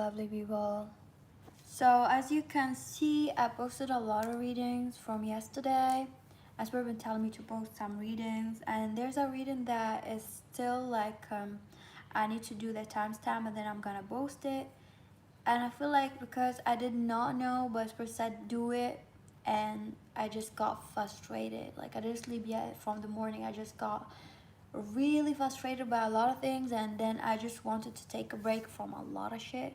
lovely people. So as you can see, I posted a lot of readings from yesterday. Asper been telling me to post some readings, and there's a reading that is still like I need to do the timestamp and then I'm gonna post it. And I feel like because I did not know, but Asper said do it, and I just got frustrated. Like I didn't sleep yet from the morning. I just got really frustrated by a lot of things, and then I just wanted to take a break from a lot of shit.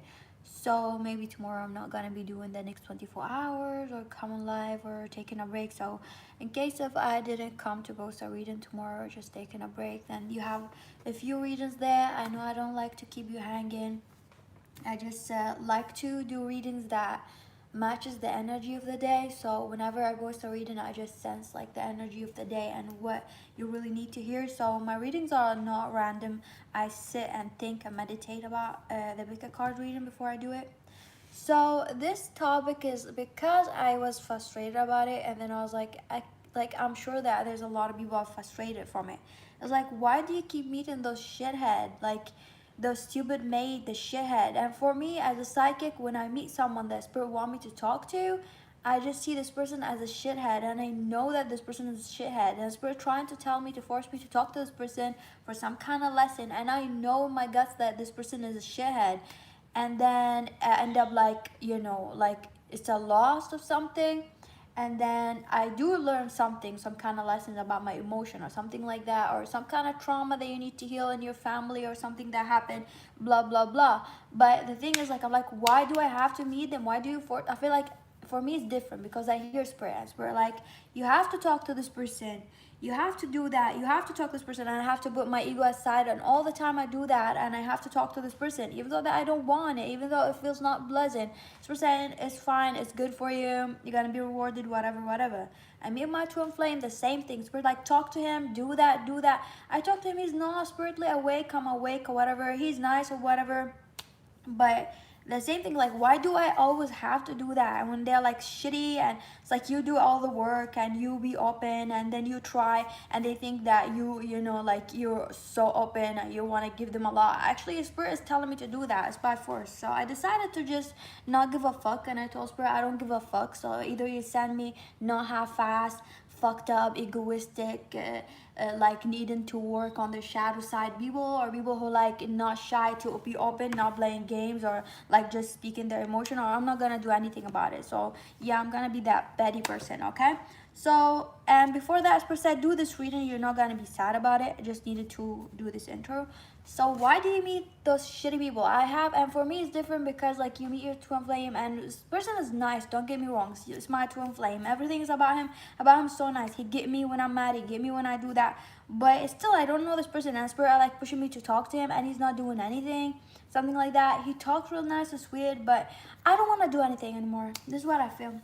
So maybe tomorrow I'm not gonna be doing the next 24 hours or coming live or taking a break. So in case if I didn't come to post a reading tomorrow or just taking a break, then you have a few readings there. I know I don't like to keep you hanging. I just like to do readings that matches the energy of the day. So whenever I post a reading, I just sense like the energy of the day and what you really need to hear. So my readings are not random. I sit and think and meditate about the pick a card reading before I do it. So this topic is because I was frustrated about it, and then I was like, I'm sure that there's a lot of people are frustrated from it. It's like, why do you keep meeting those shithead? Like the stupid maid, the shithead. And for me as a psychic, when I meet someone that spirit want me to talk to, I just see this person as a shithead, and I know that this person is a shithead, and spirit trying to tell me to force me to talk to this person for some kind of lesson, and I know in my guts that this person is a shithead, and then I end up like, like it's a loss of something, and then I do learn something, some kind of lessons about my emotion or something like that, or some kind of trauma that you need to heal in your family or something that happened, blah blah blah. But the thing is, like, I'm like, why do I have to meet them? Why do you I feel like for me it's different because I hear spirits where like you have to talk to this person, you have to do that, you have to talk to this person, and I have to put my ego aside, and all the time I do that, and I have to talk to this person even though that I don't want it, even though it feels not pleasant. This person is fine, it's good for you, you're gonna be rewarded, whatever. I meet my twin flame, the same thing. Spirit like, talk to him, do that. I talk to him, he's not spiritually awake, I'm awake or whatever, he's nice or whatever. But the same thing, like, why do I always have to do that when they're like shitty, and it's like you do all the work and you be open, and then you try and they think that like you're so open and you want to give them a lot. Actually spirit is telling me to do that, it's by force. So I decided to just not give a fuck, and I told spirit I don't give a fuck. So either you send me not half-assed, fucked up, egoistic, like needing to work on the shadow side people, or people who like not shy to be open, not playing games, or like just speaking their emotion, or I'm not gonna do anything about it. So yeah, I'm gonna be that petty person, okay? So, and before that, as per se, do this reading, you're not gonna be sad about it. I just needed to do this intro. So why do you meet those shitty people? I have, and for me it's different because like you meet your twin flame, and this person is nice, don't get me wrong, it's my twin flame, everything is about him so nice. He get me when I'm mad, he get me when I do that, but it's still, I don't know this person, and spirit are like pushing me to talk to him, and he's not doing anything, something like that. He talks real nice, it's weird, but I don't want to do anything anymore. This is what I feel.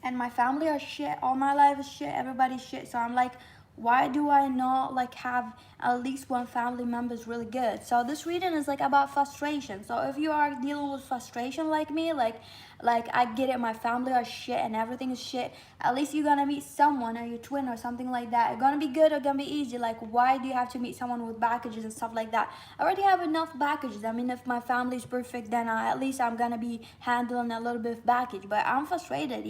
And my family are shit, all my life is shit, everybody's shit. So I'm like, why do I not like have at least one family member is really good? So this reading is like about frustration. So if you are dealing with frustration like me, like I get it, my family are shit and everything is shit, at least you're gonna meet someone, or your twin or something like that. It's gonna be good or gonna be easy. Like, why do you have to meet someone with packages and stuff like that? I already have enough packages. I mean, if my family is perfect, then at least I'm gonna be handling a little bit of baggage. But I'm frustrated.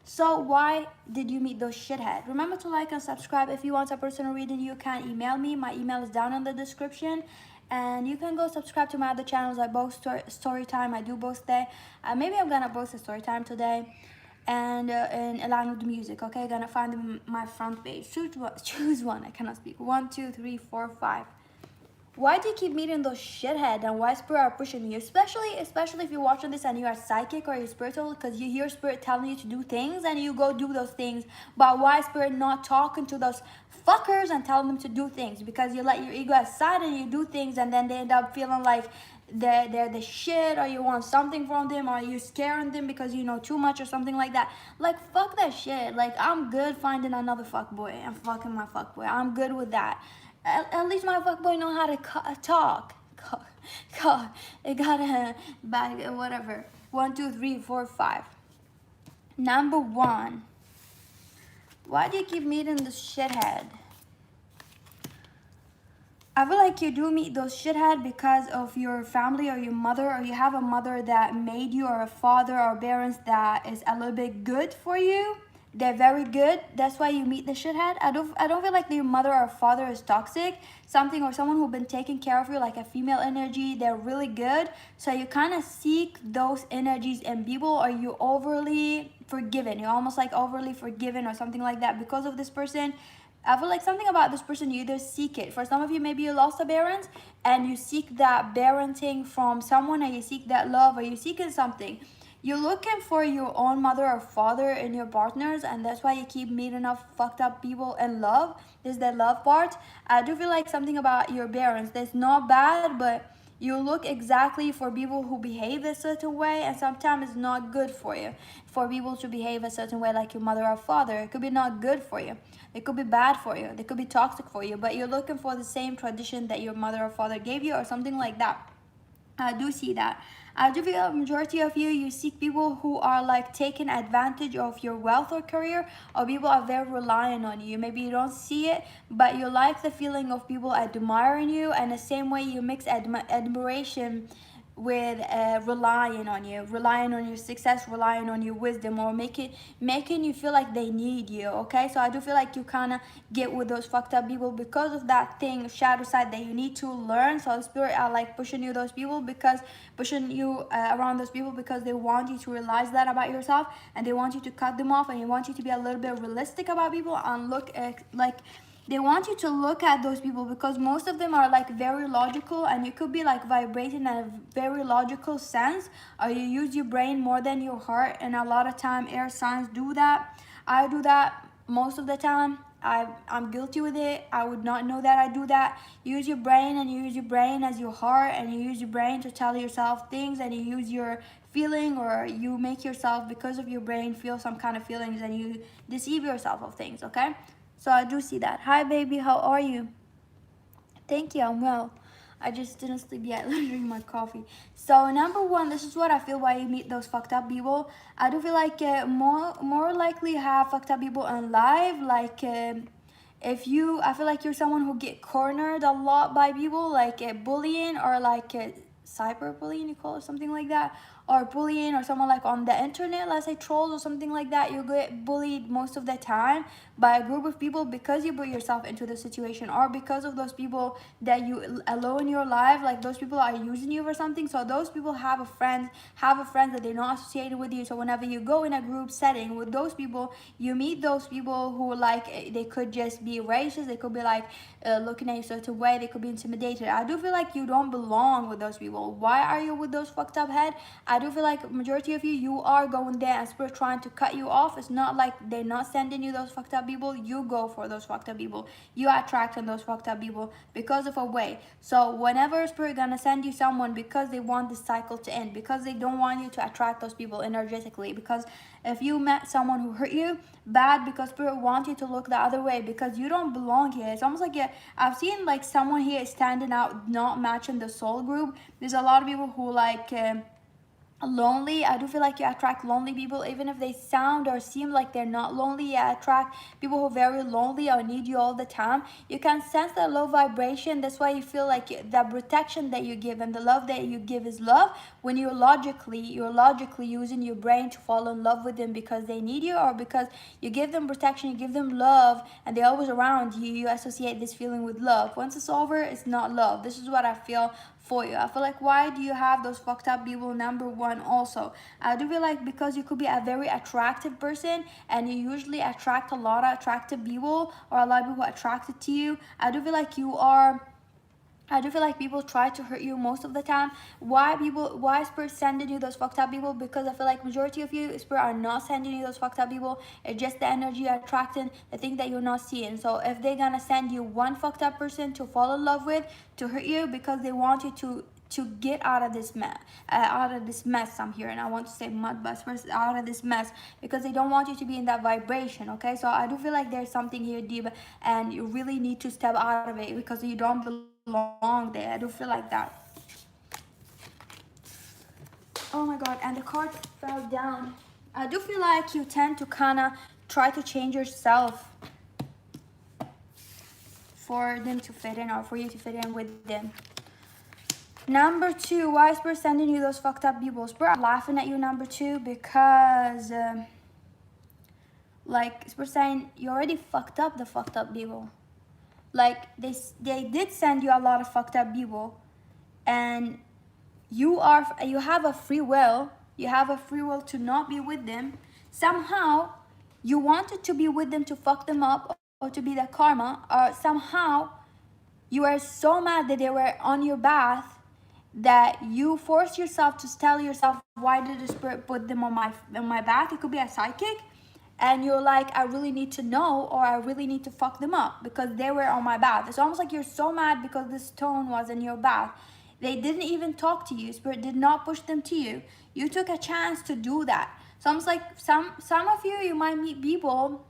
So why did you meet those shithead? Remember to like and subscribe. If you want a personal reading, you can email me. My email is down in the description. And you can go subscribe to my other channels. I post story time. I do post there. Maybe I'm gonna post a story time today. And elanooud music. Okay, gonna find my front page. Choose one. I cannot speak. 1, 2, 3, 4, 5. Why do you keep meeting those shithead, and why spirit are pushing you? Especially if you're watching this and you are psychic or you're spiritual, because you hear spirit telling you to do things and you go do those things. But why spirit not talking to those fuckers and telling them to do things? Because you let your ego aside and you do things, and then they end up feeling like they're the shit, or you want something from them, or you're scaring them because you know too much or something like that. Like, fuck that shit. Like, I'm good finding another fuckboy and fucking my fuckboy. I'm good with that. At least my fuckboy know how to talk. It got a bag, whatever. 1, 2, 3, 4, 5. Number 1. Why do you keep meeting this shithead? I feel like you do meet those shithead because of your family or your mother, or you have a mother that made you, or a father or parents that is a little bit good for you. They're very good. That's why you meet the shithead. I don't feel like your mother or father is toxic. Something or someone who's been taking care of you, like a female energy, they're really good. So you kind of seek those energies in people, or you overly forgiven. You're almost like overly forgiven or something like that because of this person. I feel like something about this person, you either seek it. For some of you, maybe you lost a parent and you seek that parenting from someone, and you seek that love, or you seeking something. You're looking for your own mother or father in your partners, and that's why you keep meeting up fucked up people in love. There's that love part. I do feel like something about your parents that's not bad, but you look exactly for people who behave a certain way, and sometimes it's not good for you for people to behave a certain way, like your mother or father. It could be not good for you. It could be bad for you. They could be toxic for you, but you're looking for the same tradition that your mother or father gave you, or something like that. I do see that. I do feel a majority of you seek people who are like taking advantage of your wealth or career, or people are very reliant on you. Maybe you don't see it, but you like the feeling of people admiring you, and the same way you mix admiration with relying on your success, relying on your wisdom, or making you feel like they need you. Okay, so I do feel like you kind of get with those fucked up people because of that thing, shadow side that you need to learn. So the spirit are like pushing you those people, because pushing you around those people, because they want you to realize that about yourself, and they want you to cut them off, and they want you to be a little bit realistic about people, and look at like they want you to look at those people, because most of them are like very logical, and you could be like vibrating in a very logical sense, or you use your brain more than your heart, and a lot of time air signs do that. I do that most of the time. I'm guilty with it. I would not know that I do that. You use your brain, and you use your brain as your heart, and you use your brain to tell yourself things, and you use your feeling, or you make yourself, because of your brain, feel some kind of feelings, and you deceive yourself of things. Okay, so I do see that. Hi, baby. How are you? Thank you. I'm well. I just didn't sleep yet. Drink my coffee. So number one, this is what I feel why you meet those fucked up people. I do feel like more likely have fucked up people in life. Like if you, I feel like you're someone who get cornered a lot by people, like bullying, or like cyberbullying, you call it, something like that, or bullying, or someone like on the internet, let's say trolls or something like that. You get bullied most of the time by a group of people because you put yourself into the situation, or because of those people that you allow in your life, like those people are using you for something. So those people have a friend that they're not associated with you. So whenever you go in a group setting with those people, you meet those people who like they could just be racist, they could be like looking at you a certain way, they could be intimidated. I do feel like you don't belong with those people. Why are you with those fucked up head? I do feel like majority of you are going there, and spirit trying to cut you off. It's not like they're not sending you those fucked up people. You go for those fucked up people. You attracting those fucked up people because of a way. So whenever spirit gonna send you someone, because they want this cycle to end, because they don't want you to attract those people energetically, because if you met someone who hurt you bad, because spirit wants you to look the other way, because you don't belong here. It's almost like I've seen like someone here standing out, not matching the soul group. There's a lot of people who like lonely. I do feel like you attract lonely people, even if they sound or seem like they're not lonely. You attract people who are very lonely or need you all the time. You can sense that low vibration. That's why you feel like the protection that you give and the love that you give is love, when you're logically using your brain to fall in love with them because they need you, or because you give them protection, you give them love, and they're always around you. You associate this feeling with love. Once it's over, it's not love. This is what I feel for you. I feel like, why do you have those fucked up people? Number one, also, I do feel like because you could be a very attractive person, and you usually attract a lot of attractive people, or a lot of people attracted to you. I do feel like people try to hurt you most of the time. Why spirit sending you those fucked up people? Because I feel like majority of you spirit are not sending you those fucked up people. It's just the energy you're attracting, the thing that you're not seeing. So if they're gonna send you one fucked up person to fall in love with, to hurt you, because they want you to get out of this mess. I'm here, and I want to say mud, but first out of this mess, because they don't want you to be in that vibration. Okay, so I do feel like there's something here deep, and you really need to step out of it, because you don't belong there. I do feel like that. Oh my god, and the card fell down. I do feel like you tend to kind of try to change yourself for them to fit in or for you to fit in with them. Number 2, why is Spirit sending you those fucked up people? Spirit are laughing at you, number 2, because like Spirit saying you already fucked up the fucked up people. Like they did send you a lot of fucked up people, and you have a free will. You have a free will to not be with them. Somehow you wanted to be with them to fuck them up or to be the karma, or somehow you are so mad that they were on your path that you force yourself to tell yourself, why did the Spirit put them on my path? It could be a psychic, and you're like, I really need to know, or I really need to fuck them up because they were on my path. It's almost like you're so mad because this stone was in your path. They didn't even talk to you. Spirit did not push them to you. You took a chance to do that. So it's like some of you might meet people.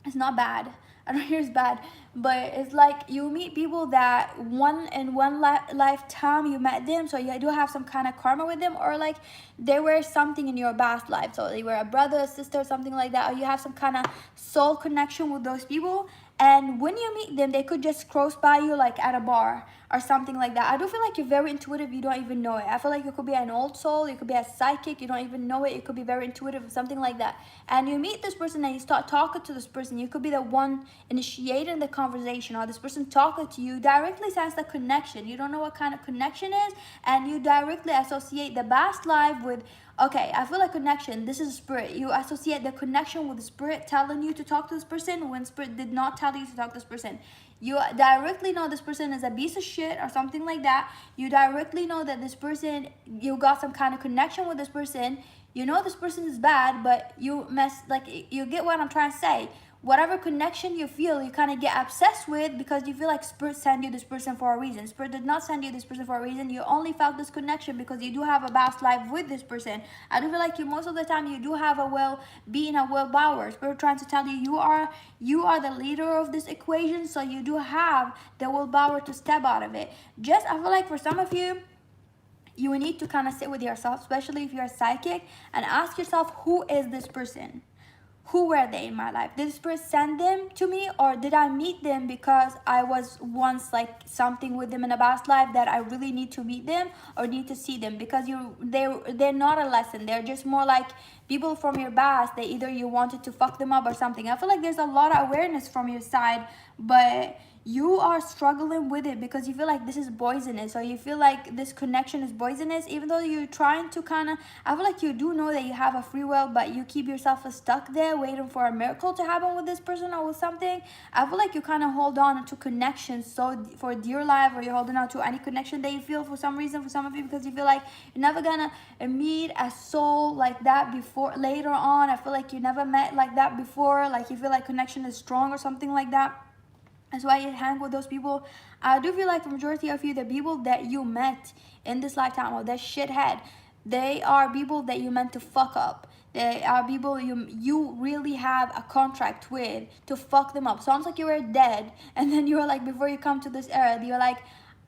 It's not bad. I don't hear it's bad, but it's like you meet people that in one lifetime you met them, so you do have some kind of karma with them, or like they were something in your past life, so they were a brother, a sister, something like that, or you have some kind of soul connection with those people. And when you meet them, they could just cross by you like at a bar or something like that. I do feel like you're very intuitive, you don't even know it. I feel like you could be an old soul, you could be a psychic, you don't even know it. You could be very intuitive, something like that. And you meet this person and you start talking to this person. You could be the one initiating the conversation, or this person talking to you directly sense the connection. You don't know what kind of connection is, and you directly associate the past life with, okay, I feel a connection. This is a Spirit. You associate the connection with the Spirit telling you to talk to this person when Spirit did not tell you to talk to this person. You directly know this person is a piece of shit or something like that. You directly know that this person, you got some kind of connection with this person. You know this person is bad, but you get what I'm trying to say. Whatever connection you feel, you kind of get obsessed with because you feel like Spirit sent you this person for a reason. Spirit did not send you this person for a reason. You only felt this connection because you do have a past life with this person. I do feel like you, most of the time, you do have a willpower. Spirit trying to tell you you are the leader of this equation, so you do have the willpower to step out of it. Just, I feel like for some of you, you need to kind of sit with yourself, especially if you're a psychic, and ask yourself, who is this person? Who were they in my life? Did Spirit send them to me, or did I meet them because I was once like something with them in a past life that I really need to meet them or need to see them? Because they're not a lesson. They're just more like people from your past. They either you wanted to fuck them up or something. I feel like there's a lot of awareness from your side, but you are struggling with it because you feel like this is poisonous, or you feel like this connection is poisonous, even though you're trying to kind of, I feel like you do know that you have a free will, but you keep yourself stuck there waiting for a miracle to happen with this person or with something. I feel like you kind of hold on to connections so for dear life, or you're holding on to any connection that you feel for some reason, for some of you, because you feel like you're never gonna meet a soul like that before later on. I feel like you never met like that before, like you feel like connection is strong or something like that. That's why you hang with those people. I do feel like the majority of you, the people that you met in this lifetime, or that shithead, they are people that you meant to fuck up. They are people you really have a contract with to fuck them up. Sounds like you were dead, and then you were like, before you come to this earth, you're like,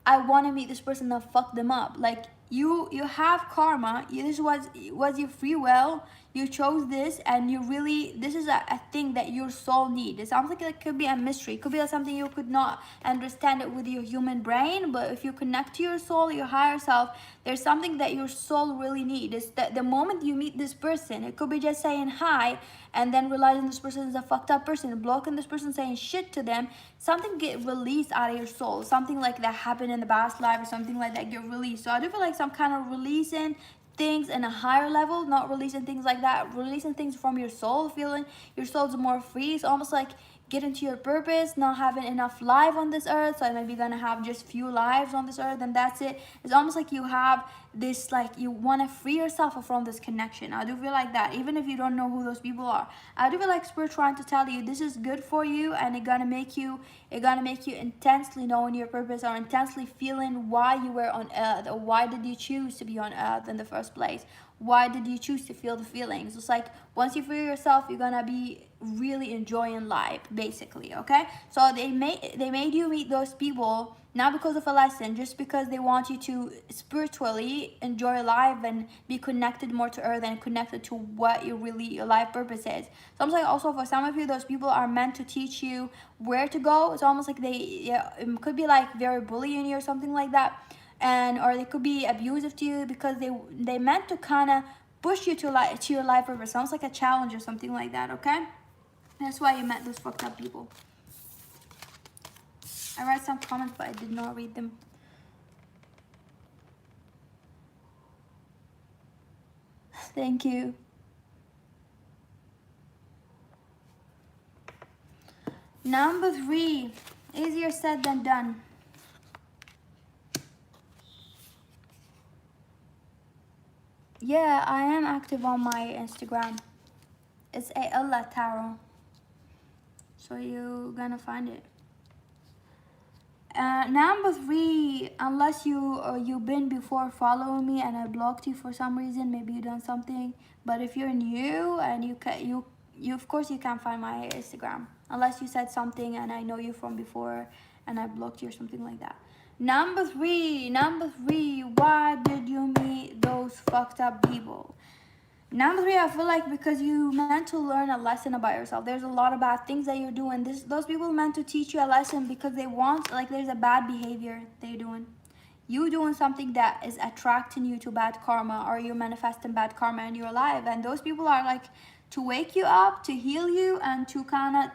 I want to meet this person and fuck them up. Like you have karma. This was your free will. You chose this, and this is a thing that your soul needs. It sounds like it could be a mystery. It could be something you could not understand it with your human brain, but if you connect to your soul, your higher self, there's something that your soul really needs. It's that the moment you meet this person, it could be just saying hi, and then realizing this person is a fucked up person, blocking this person, saying shit to them, something get released out of your soul. Something like that happened in the past life, or something like that get released. So I do feel like some kind of releasing things in a higher level, not releasing things like that, releasing things from your soul, feeling your soul's more free. It's almost like getting to your purpose, not having enough life on this earth, so maybe you're gonna have just few lives on this earth and that's it. It's almost like you have this, like you want to free yourself from this connection. I do feel like that, even if you don't know who those people are. I do feel like Spirit trying to tell you this is good for you, and it's gonna make you intensely knowing your purpose, or intensely feeling why you were on earth, or why did you choose to be on earth in the first place. Why did you choose to feel the feelings? It's like once you free yourself, you're gonna be really enjoying life, basically. Okay, so they made you meet those people not because of a lesson, just because they want you to spiritually enjoy life and be connected more to earth and connected to what your life purpose is. So I'm saying also for some of you, those people are meant to teach you where to go. It's almost like it could be like very bullying you or something like that, and or they could be abusive to you because they meant to kind of push you to your life purpose. Sounds like a challenge or something like that. Okay, that's why you met those fucked up people. I read some comments, but I did not read them. Thank you. Number 3, easier said than done. Yeah, I am active on my Instagram. It's Ella Tarot. So you're gonna find it. Number 3, unless you've been before following me and I blocked you for some reason, maybe you done something. But if you're new and you of course you can't find my Instagram unless you said something and I know you from before and I blocked you or something like that. Number 3, why did you meet those fucked up people? Number 3, I feel like because you meant to learn a lesson about yourself. There's a lot of bad things that you're doing. Those people meant to teach you a lesson because they want, like, there's a bad behavior they're doing. You doing something that is attracting you to bad karma, or you're manifesting bad karma in your life. And those people are like to wake you up, to heal you, and to kind of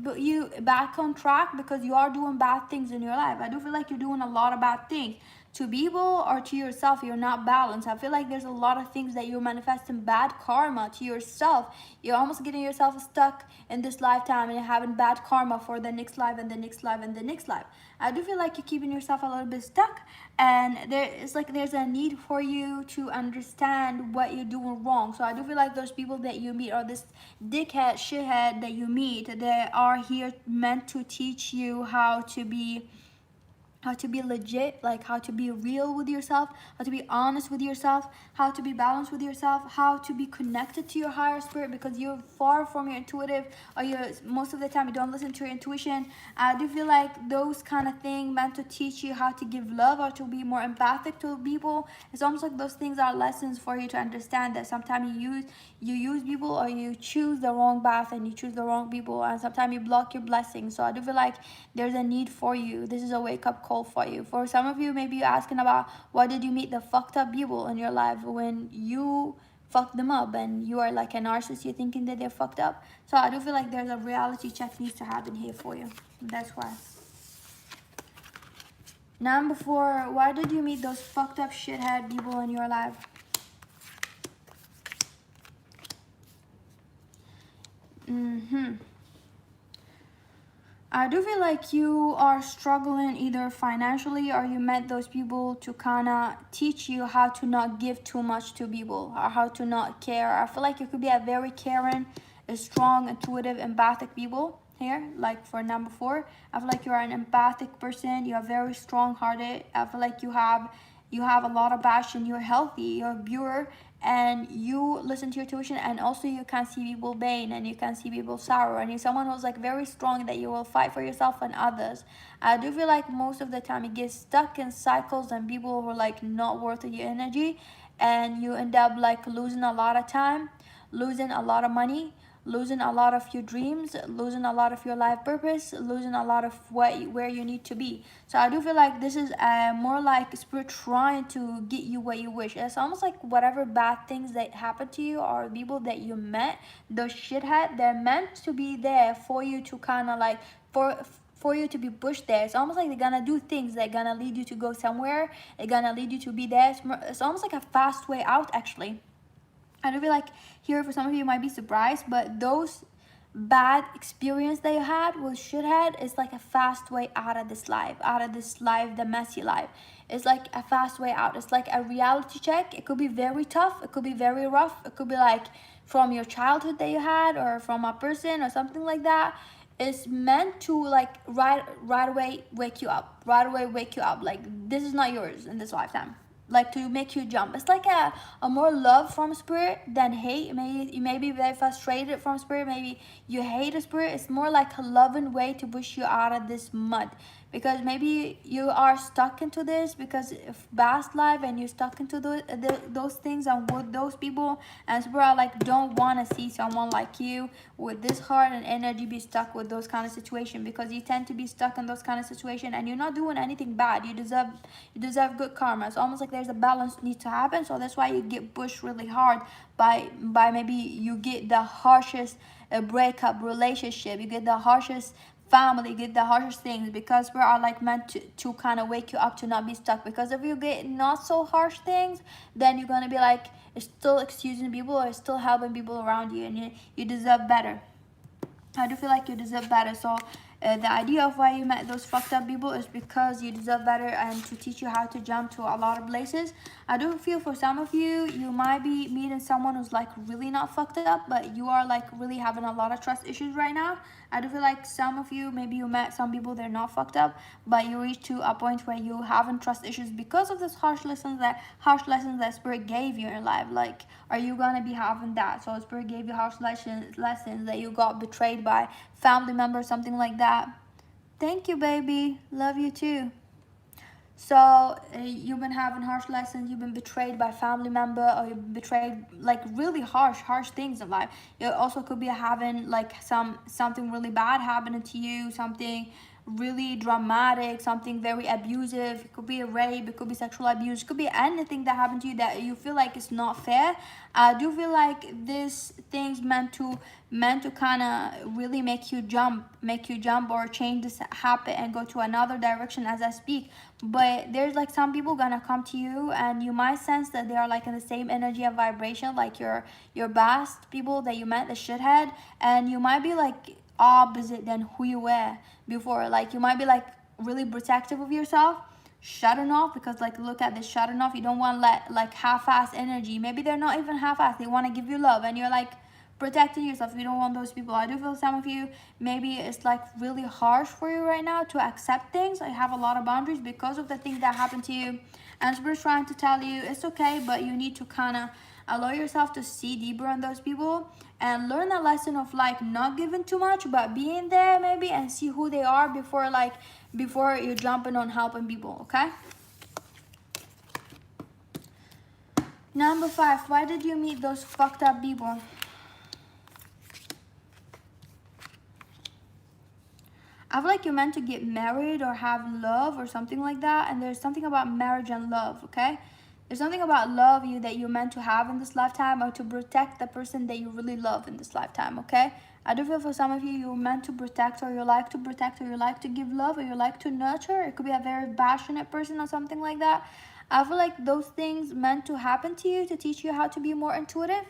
put you back on track because you are doing bad things in your life. I do feel like you're doing a lot of bad things to people or to yourself. You're not balanced. I feel like there's a lot of things that you're manifesting bad karma to yourself. You're almost getting yourself stuck in this lifetime and you're having bad karma for the next life and the next life and the next life. I do feel like you're keeping yourself a little bit stuck, and there's a need for you to understand what you're doing wrong. So I do feel like those people that you meet, or this dickhead shithead that you meet, they are here meant to teach you how to be legit, like how to be real with yourself, how to be honest with yourself, how to be balanced with yourself, how to be connected to your higher spirit, because you're far from your intuitive, or you're most of the time you don't listen to your intuition. I do feel like those kind of things meant to teach you how to give love or to be more empathic to people. It's almost like those things are lessons for you to understand that sometimes you use people, or you choose the wrong path and you choose the wrong people, and sometimes you block your blessings. So I do feel like there's a need for you. This is a wake-up call for you. For some of you, maybe you're asking about why did you meet the fucked up people in your life when you fucked them up, and you are like a narcissist, you're thinking that they're fucked up. So I do feel like there's a reality check needs to happen here for you. That's why. Number 4, why did you meet those fucked up shithead people in your life? I do feel like you are struggling either financially, or you met those people to kind of teach you how to not give too much to people, or how to not care. I feel like you could be a very caring, a strong, intuitive, empathic people here. Like for number 4, I feel like you're an empathic person. You're very strong-hearted. I feel like you have a lot of passion. You're healthy. You're pure, and you listen to your intuition, and also you can see people pain and you can see people sorrow, and you're someone who's like very strong, that you will fight for yourself and others. I do feel like most of the time you get stuck in cycles and people who are like not worth your energy, and you end up like losing a lot of time, losing a lot of money, losing a lot of your dreams, losing a lot of your life purpose, losing a lot of where you need to be. So I do feel like this is more like spirit trying to get you what you wish. It's almost like whatever bad things that happen to you, or people that you met, those shithead, they're meant to be there for you to kind of like for you to be pushed there. It's almost like they're gonna do things that gonna lead you to go somewhere. They're gonna lead you to be there. It's almost like a fast way out, actually. I do feel like here, for some of you might be surprised, but those bad experience that you had with shithead is like a fast way out of this life, the messy life. It's like a fast way out. It's like a reality check. It could be very tough. It could be very rough. It could be like from your childhood that you had, or from a person or something like that. It's meant to like right away wake you up. Right away wake you up. Like, this is not yours in this lifetime, like to make you jump. It's like a more love from spirit than hate. Maybe you may be very frustrated from spirit, maybe you hate a spirit. It's more like a loving way to push you out of this mud, because maybe you are stuck into this because of past life, and you're stuck into those things and with those people, and people are like don't want to see someone like you with this heart and energy be stuck with those kind of situation, because you tend to be stuck in those kind of situation and you're not doing anything bad. You deserve good karma. It's almost like there's a balance needs to happen, so that's why you get pushed really hard by maybe you get the harshest breakup relationship, you get the harshest family, you get the harshest things, because we are like meant to kind of wake you up to not be stuck. Because if you get not so harsh things, then you're gonna be like still excusing people or still helping people around you, and you deserve better. I do feel like you deserve better. So the idea of why you met those fucked up people is because you deserve better and to teach you how to jump to a lot of places. I do feel for some of you, you might be meeting someone who's like really not fucked up, but you are like really having a lot of trust issues right now. I do feel like some of you, maybe you met some people, they're not fucked up, but you reach to a point where you having trust issues because of this harsh lessons that Spirit gave you in life. Like, are you gonna be having that? So Spirit gave you harsh lessons that you got betrayed by family members, something like that. Thank you, baby. Love you too. So you've been having harsh lessons, you've been betrayed by family member, or you've been betrayed like really harsh things in life. You also could be having like something really bad happening to you, something really dramatic, something very abusive. It could be a rape, it could be sexual abuse, it could be anything that happened to you that you feel like it's not fair. I do feel like this thing's meant to kind of really make you jump or change this habit and go to another direction as I speak. But there's like some people gonna come to you and you might sense that they are like in the same energy and vibration like your past people that you met, the shithead, and you might be like opposite than who you were before. Like you might be like really protective of yourself, shutting off, because like look at this, shutting off. You don't want to let like half-ass energy, maybe they're not even half-ass, they want to give you love, and you're like protecting yourself. You don't want those people. I do feel some of you, maybe it's like really harsh for you right now to accept things. I have a lot of boundaries because of the thing that happened to you, and Spirit's trying to tell you it's okay, but you need to kind of allow yourself to see deeper on those people and learn a lesson of like not giving too much but being there maybe, and see who they are before you're jumping on helping people. Okay, number 5, why did you meet those fucked up people? I feel like you're meant to get married or have love or something like that, and there's something about marriage and love. Okay, there's something about love that you're meant to have in this lifetime, or to protect the person that you really love in this lifetime. Okay, I do feel for some of you, you're meant to protect, or you like to protect, or you like to give love, or you like to nurture. It could be a very passionate person or something like that. I feel like those things meant to happen to you to teach you how to be more intuitive.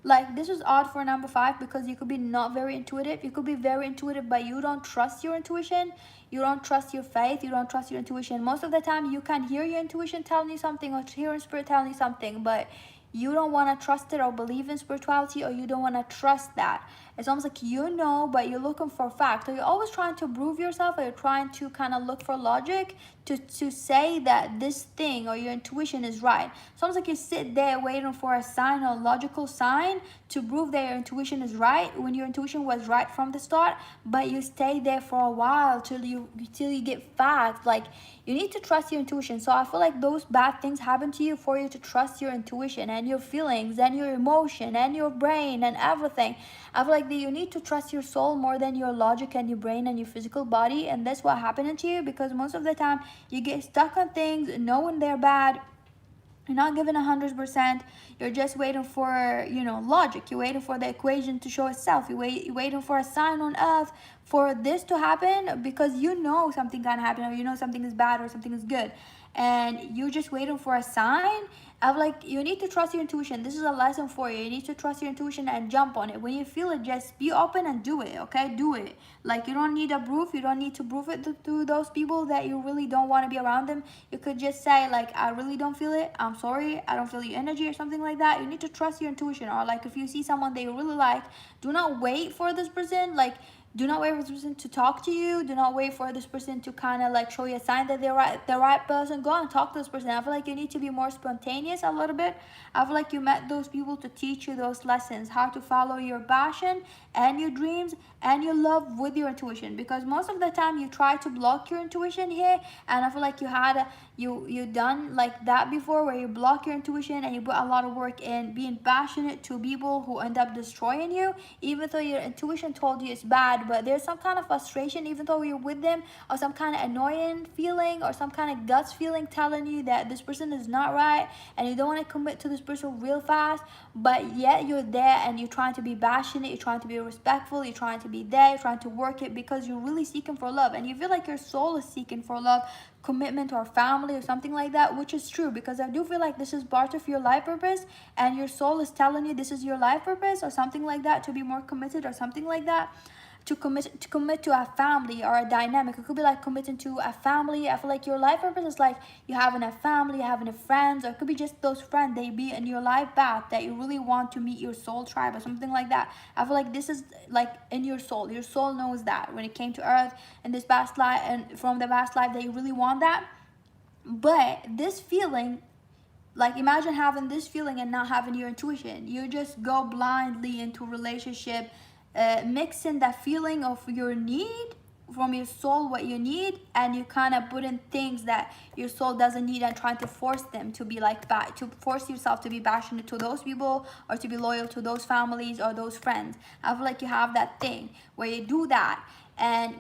Like this is odd for number 5, because you could be not very intuitive. You could be very intuitive, but you don't trust your intuition. You don't trust your faith. You don't trust your intuition. Most of the time you can hear your intuition telling you something, or hear your spirit telling you something, but you don't want to trust it or believe in spirituality, or you don't want to trust that. It's almost like you know, but you're looking for fact, or you're always trying to prove yourself, or you're trying to kind of look for logic to say that this thing or your intuition is right. It's almost like you sit there waiting for a sign, or a logical sign, to prove that your intuition is right, when your intuition was right from the start, but you stay there for a while till you get facts. Like you need to trust your intuition. So I feel like those bad things happen to you for you to trust your intuition and your feelings and your emotion and your brain and everything. I feel like that you need to trust your soul more than your logic and your brain and your physical body, and that's what happened to you, because most of the time you get stuck on things knowing they're bad. You're not giving 100%. You're just waiting for, logic. You're waiting for the equation to show itself. You're waiting for a sign on earth for this to happen, because you know something can happen, or you know something is bad or something is good, and you're just waiting for a sign. Of like, you need to trust your intuition. This is a lesson for you. You need to trust your intuition and jump on it. When you feel it, just be open and do it. Okay, do it. Like you don't need a proof. You don't need to prove it to those people that you really don't want to be around them. You could just say like, I really don't feel it, I'm sorry, I don't feel your energy, or something like that. You need to trust your intuition. Or like if you see someone that you really like, do not wait for this person. Like Do not wait for this person to talk to you. Do not wait for this person to kind of like show you a sign that they're the right person. Go and talk to this person. I feel like you need to be more spontaneous a little bit. I feel like you met those people to teach you those lessons, how to follow your passion and your dreams and your love with your intuition. Because most of the time you try to block your intuition here, and I feel like you done like that before, where you block your intuition and you put a lot of work in being passionate to people who end up destroying you, even though your intuition told you it's bad. But there's some kind of frustration even though you're with them, or some kind of annoying feeling, or some kind of guts feeling telling you that this person is not right, and you don't want to commit to this person real fast. But yet you're there and you're trying to be passionate, you're trying to be respectful, you're trying to be there, you're trying to work it, because you're really seeking for love, and you feel like your soul is seeking for love, commitment, or family, or something like that, which is true, because I do feel like this is part of your life purpose, and your soul is telling you this is your life purpose, or something like that, to be more committed, or something like that, to commit to a family or a dynamic. It could be like committing to a family. I feel like your life purpose is like you having a family, having a friends, or it could be just those friends they be in your life path that you really want to meet your soul tribe, or something like that. I feel like this is like in your soul. Your soul knows that when it came to earth in this past life, and from the past life, that you really want that. But this feeling, like imagine having this feeling and not having your intuition. You just go blindly into a relationship, mixing that feeling of your need from your soul, what you need, and you kind of put in things that your soul doesn't need, and trying to force them to be like that, to force yourself to be passionate to those people, or to be loyal to those families or those friends. I feel like you have that thing where you do that, and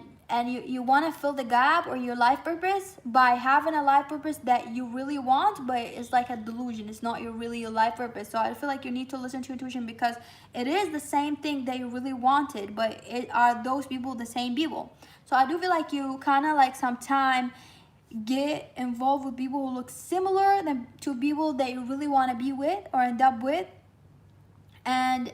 you want to fill the gap or your life purpose by having a life purpose that you really want, but it's like a delusion. It's not your life purpose. So I feel like you need to listen to intuition, because it is the same thing that you really wanted, but are those people the same people? So I do feel like you kind of like sometime get involved with people who look similar than to people that you really want to be with or end up with, and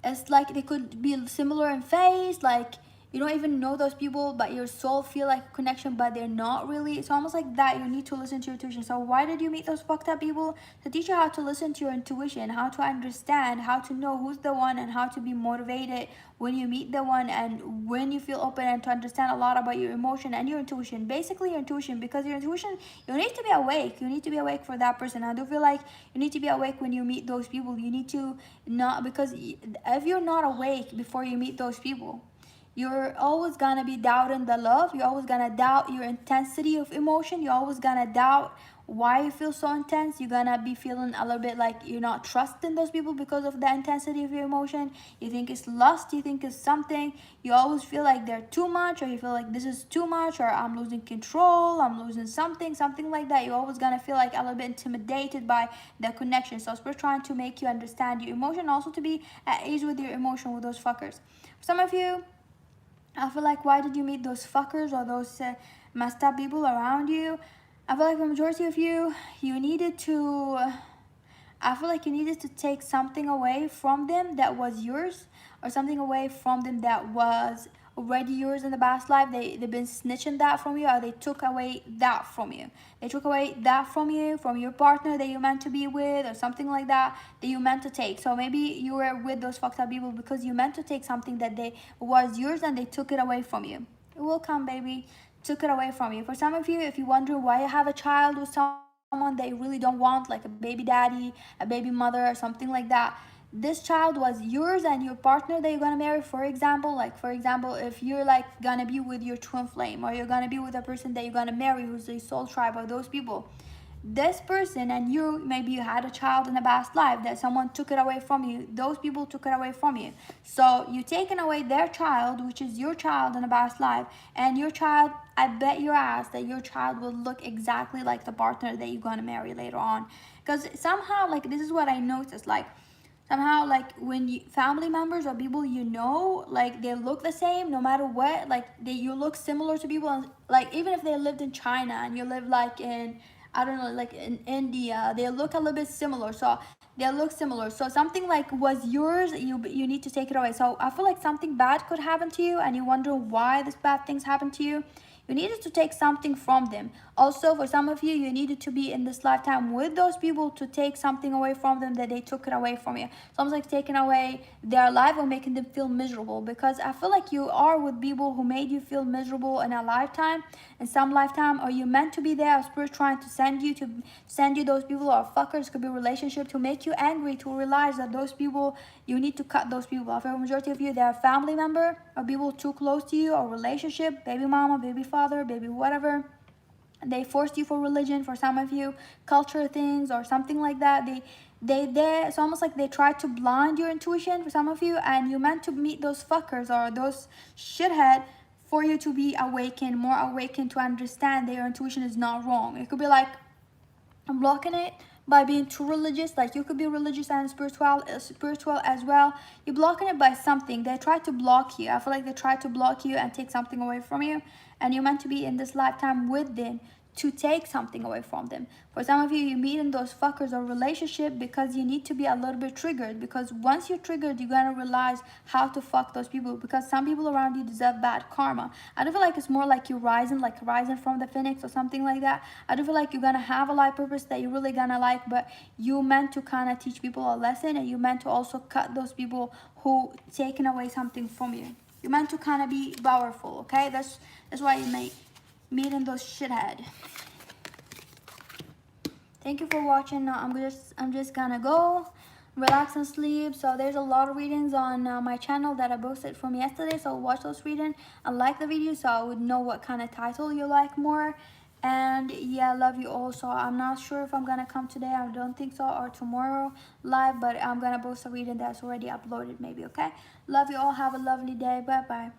it's like they could be similar in face, like you don't even know those people, but your soul feel like a connection, but they're not really. It's almost like that. You need to listen to your intuition. So why did you meet those fucked up people? To teach you how to listen to your intuition, how to understand, how to know who's the one, and how to be motivated when you meet the one, and when you feel open, and to understand a lot about your emotion and your intuition. Basically your intuition, because your intuition, you need to be awake. You need to be awake for that person. I do feel like you need to be awake when you meet those people. You need to not, because if you're not awake before you meet those people, you're always gonna be doubting the love. You're always gonna doubt your intensity of emotion. You're always gonna doubt why you feel so intense. You're gonna be feeling a little bit like you're not trusting those people because of the intensity of your emotion. You think it's lust, you think it's something. You always feel like they're too much, or you feel like this is too much, or I'm losing control, I'm losing something like that. You're always gonna feel like a little bit intimidated by the connection. So we're trying to make you understand your emotion, also to be at ease with your emotion with those fuckers. For some of you, I feel like, why did you meet those fuckers or those messed up people around you? I feel like the majority of you, you needed to, I feel like you needed to take something away from them that was yours, or something away from them that was already yours in the past life. They've been snitching that from you, or they took away that from you. They took away that from you, from your partner that you meant to be with, or something like that you meant to take. So maybe you were with those fucked up people because you meant to take something that they was yours, and they took it away from you. It will come, baby. Took it away from you. For some of you, if you wonder why you have a child with someone that you really don't want, like a baby daddy, a baby mother, or something like that, this child was yours, and your partner that you're gonna marry, for example, if you're like gonna be with your twin flame, or you're gonna be with a person that you're gonna marry who's a soul tribe, or those people, this person and you, maybe you had a child in a past life that someone took it away from you. Those people took it away from you. So you taking away their child, which is your child in a past life, and your child, I bet your ass that your child will look exactly like the partner that you're gonna marry later on. Because somehow, like, this is what I noticed, like, somehow, like, when you, family members or people you know, like, they look the same no matter what, like, you look similar to people, and, like, even if they lived in China and you live like in, I don't know, like in India, they look a little bit similar. So they look similar. So something like was yours, you need to take it away. So I feel like something bad could happen to you, and you wonder why this bad things happen to you. You needed to take something from them. Also, for some of you, you needed to be in this lifetime with those people to take something away from them that they took it away from you. It's almost like taking away their life or making them feel miserable, because I feel like you are with people who made you feel miserable in a lifetime, in some lifetime, or you meant to be there. Spirit trying to send you those people, or fuckers, could be relationship, to make you angry, to realize that those people, you need to cut those people off. For a majority of you, they're a family member or people too close to you, or relationship, baby mama, baby father, baby whatever. They forced you for religion, for some of you, culture things or something like that. It's almost like they tried to blind your intuition for some of you, and you meant to meet those fuckers or those shithead for you to be awakened, more awakened, to understand that your intuition is not wrong. It could be like, I'm blocking it by being too religious. Like, you could be religious and spiritual as well. You're blocking it by something. They tried to block you. I feel like they tried to block you and take something away from you, and you're meant to be in this lifetime with them to take something away from them. For some of you, you meet in those fuckers or relationship because you need to be a little bit triggered, because once you're triggered, you're gonna realize how to fuck those people, because some people around you deserve bad karma. I don't feel like it's more like you're rising, like rising from the phoenix or something like that. I don't feel like you're gonna have a life purpose that you're really gonna like, but you meant to kind of teach people a lesson, and you meant to also cut those people who taken away something from you. You're meant to kind of be powerful, okay? That's why you may meeting those shithead. Thank you for watching. Now I'm just gonna go relax and sleep. So there's a lot of readings on my channel that I posted from yesterday, so watch those readings and like the video so I would know what kind of title you like more. And yeah, love you all. So I'm not sure if I'm gonna come today, I don't think so, or tomorrow live, but I'm gonna post a reading that's already uploaded maybe. Okay, love you all, have a lovely day, bye bye.